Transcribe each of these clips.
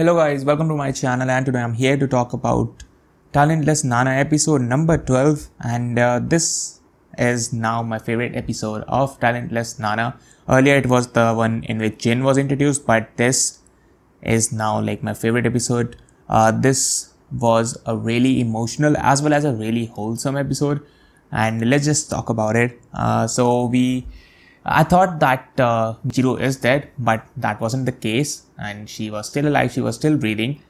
Hello guys, welcome to my channel, and today I'm here to talk about Talentless Nana episode number 12, and this is now my favorite episode of Talentless Nana. Earlier it was the one in which Jin was introduced, but this is now like my favorite episode. This was a really emotional as well as a really wholesome episode, and let's just talk about it. I thought that Michiro is dead, but that wasn't the case, and she was still alive, she was still breathing,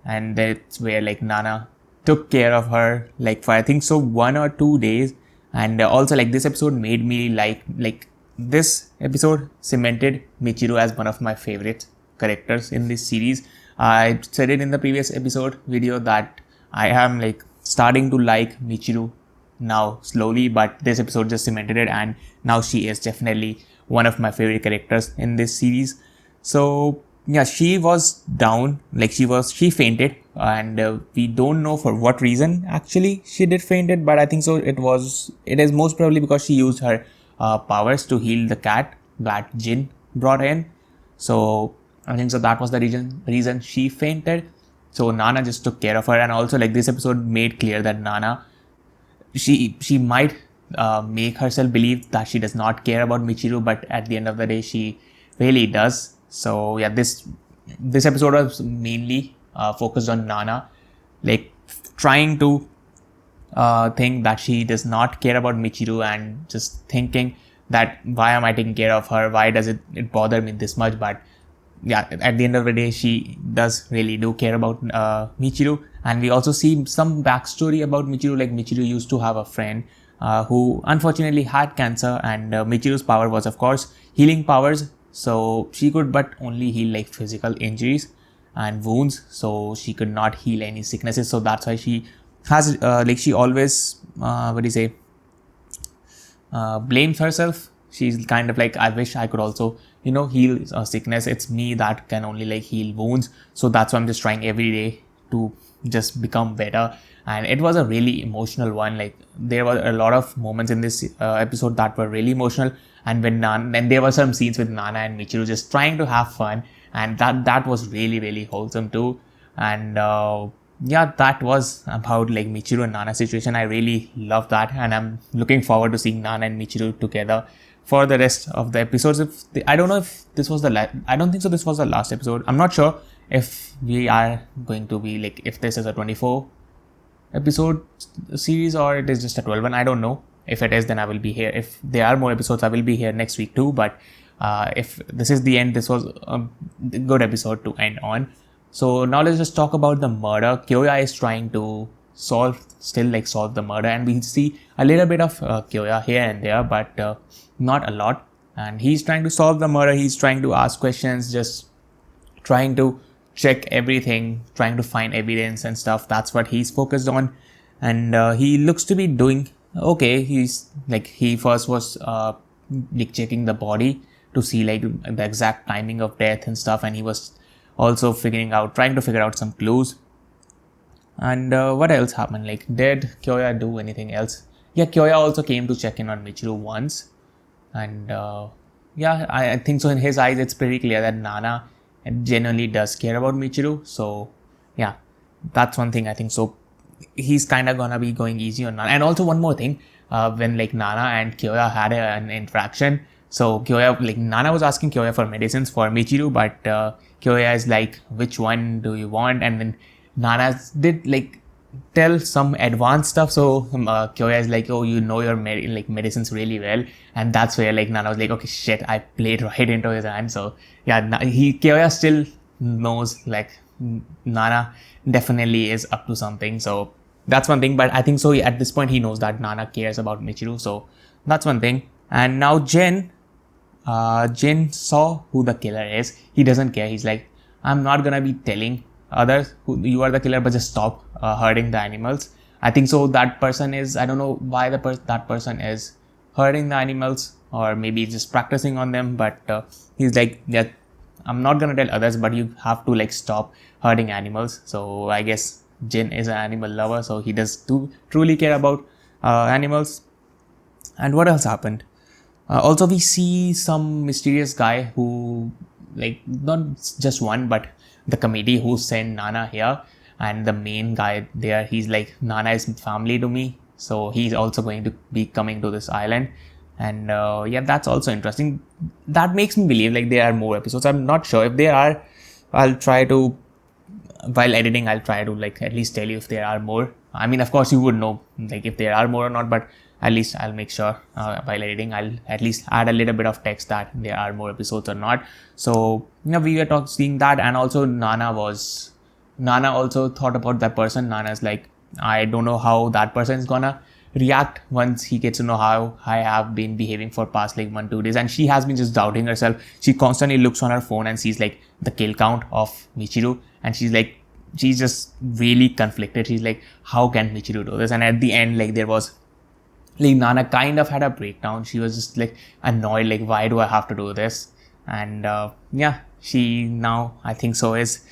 and that's where like Nana took care of her like for I think so 1 or 2 days, and also like this episode made me like this episode cemented Michiro as one of my favorite characters in this series. I said it in the previous episode video that I am like starting to like Michiro now slowly, but this episode just cemented it, and now she is definitely one of my favorite characters in this series. So yeah, she was down, like she fainted, and we don't know for what reason actually she did fainted, but I think so it is most probably because she used her powers to heal the cat that Jin brought in. So I think so that was the reason she fainted. So Nana just took care of her, and also like this episode made clear that Nana, she might make herself believe that she does not care about Michiro, but at the end of the day she really does. So yeah, this episode was mainly focused on Nana like trying to think that she does not care about Michiro, and just thinking that why am I taking care of her, why does it bother me this much. But yeah, at the end of the day she does really do care about Michiro. And we also see some backstory about Michiro, like Michiro used to have a friend who unfortunately had cancer, and Michiru's power was of course healing powers, so she could but only heal like physical injuries and wounds, so she could not heal any sicknesses. So that's why she has she always blames herself. She's kind of like, I wish I could also heal sickness, it's me that can only like heal wounds, so that's why I'm just trying every day to just become better. And it was a really emotional one. Like there were a lot of moments in this episode that were really emotional, and and there were some scenes with Nana and Michiro just trying to have fun, and that was really wholesome too. And yeah, that was about like Michiro and Nana situation. I really love that, and I'm looking forward to seeing Nana and Michiro together for the rest of the episodes. I don't know if this was I don't think so this was the last episode. I'm not sure if we are going to be like, if this is a 24 episode series or it is just a 12 one. I don't know. If it is, then I will be here. If there are more episodes, I will be here next week too. But if this is the end, this was a good episode to end on. So now let's just talk about the murder. Kyoya is trying to solve the murder, and we see a little bit of Kyoya here and there, but not a lot. And he's trying to solve the murder. He's trying to ask questions, just trying to check everything, trying to find evidence and stuff. That's what he's focused on, and he looks to be doing okay. He first was like checking the body to see like the exact timing of death and stuff, and he was also trying to figure out some clues. And what else happened? Like, did Kyoya do anything else? Yeah, Kyoya also came to check in on Michiro once, and yeah, I think so. In his eyes, it's pretty clear that Nana genuinely does care about Michiro. So yeah, that's one thing I think so. He's kind of gonna be going easy on Nana. And also one more thing, when like Nana and Kyoya had an interaction, so Nana was asking Kyoya for medicines for Michiro, but Kyoya is like, which one do you want? And then Nana did like tell some advanced stuff, so Kyoya is like, oh, you know your medicines really well. And that's where like Nana was like, okay, shit, I played right into his hand. So yeah, Kyoya still knows like Nana definitely is up to something. So that's one thing. But I think so at this point he knows that Nana cares about Michiro, so that's one thing. And now Jin saw who the killer is. He doesn't care. He's like, I'm not gonna be telling others who you are the killer, but just stop hurting the animals. I think so that person is, I don't know why that person is hurting the animals, or maybe just practicing on them, but he's like, yeah, I'm not gonna tell others, but you have to like stop hurting animals. So I guess Jin is an animal lover, so he does truly care about animals. And what else happened? Also, we see some mysterious guy who, like, not just one, but the committee who sent Nana here, and the main guy there, he's like, Nana is family to me, so he's also going to be coming to this island. And yeah, that's also interesting. That makes me believe like there are more episodes. I'm not sure if there are. I'll try to, while editing, I'll try to like at least tell you if there are more. I mean, of course you would know like if there are more or not, but at least I'll make sure while editing I'll at least add a little bit of text that there are more episodes or not. So we were seeing that. And also Nana also thought about that person. Nana's like, I don't know how that person is gonna react once he gets to know how I have been behaving for past like 1-2 days. And she has been just doubting herself. She constantly looks on her phone and sees like the kill count of Michiru, and she's just really conflicted. She's like, how can Michiru do this? And at the end, like there was like Nana kind of had a breakdown. She was just like annoyed, like, why do I have to do this? And yeah, she now, I think so, is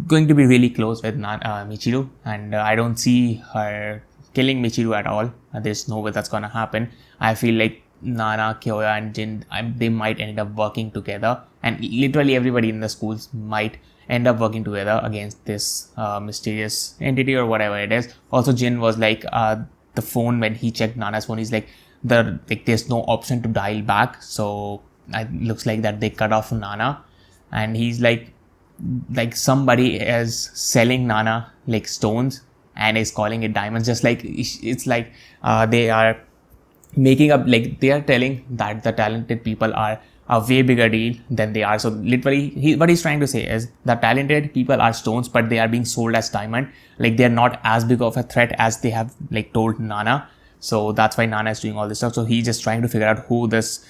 going to be really close with Michiru, and I don't see her killing Michiru at all. There's no way that's gonna happen. I feel like Nana, Kyoya and Jin, they might end up working together, and literally everybody in the schools might end up working together against this mysterious entity or whatever it is. Also, Jin was like, the phone, when he checked Nana's phone, he's like, there's no option to dial back, so it looks like that they cut off Nana. And he's like somebody is selling Nana like stones and is calling it diamonds, just like it's like they are making up, like they are telling that the talented people are a way bigger deal than they are. So literally what he's trying to say is the talented people are stones, but they are being sold as diamond. Like they're not as big of a threat as they have like told Nana. So that's why Nana is doing all this stuff. So he's just trying to figure out who this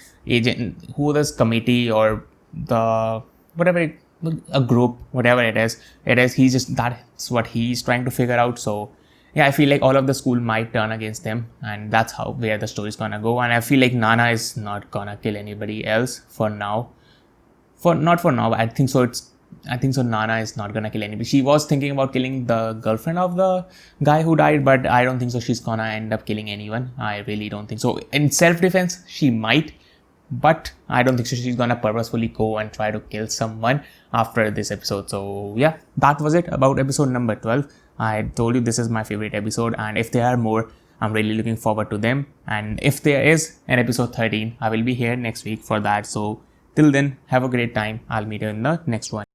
committee or the whatever, a group, whatever it is, that's what he's trying to figure out. So yeah, I feel like all of the school might turn against them, and that's where the story is gonna go. And I feel like Nana is not gonna kill anybody else for now. Not for now, but I think so. Nana is not gonna kill anybody. She was thinking about killing the girlfriend of the guy who died, but I don't think so she's gonna end up killing anyone. I really don't think so. In self-defense, she might, but I don't think so she's gonna purposefully go and try to kill someone after this episode. So yeah, that was it about episode number 12. I told you this is my favorite episode, and if there are more, I'm really looking forward to them. And if there is an episode 13, I will be here next week for that. So till then, have a great time. I'll meet you in the next one.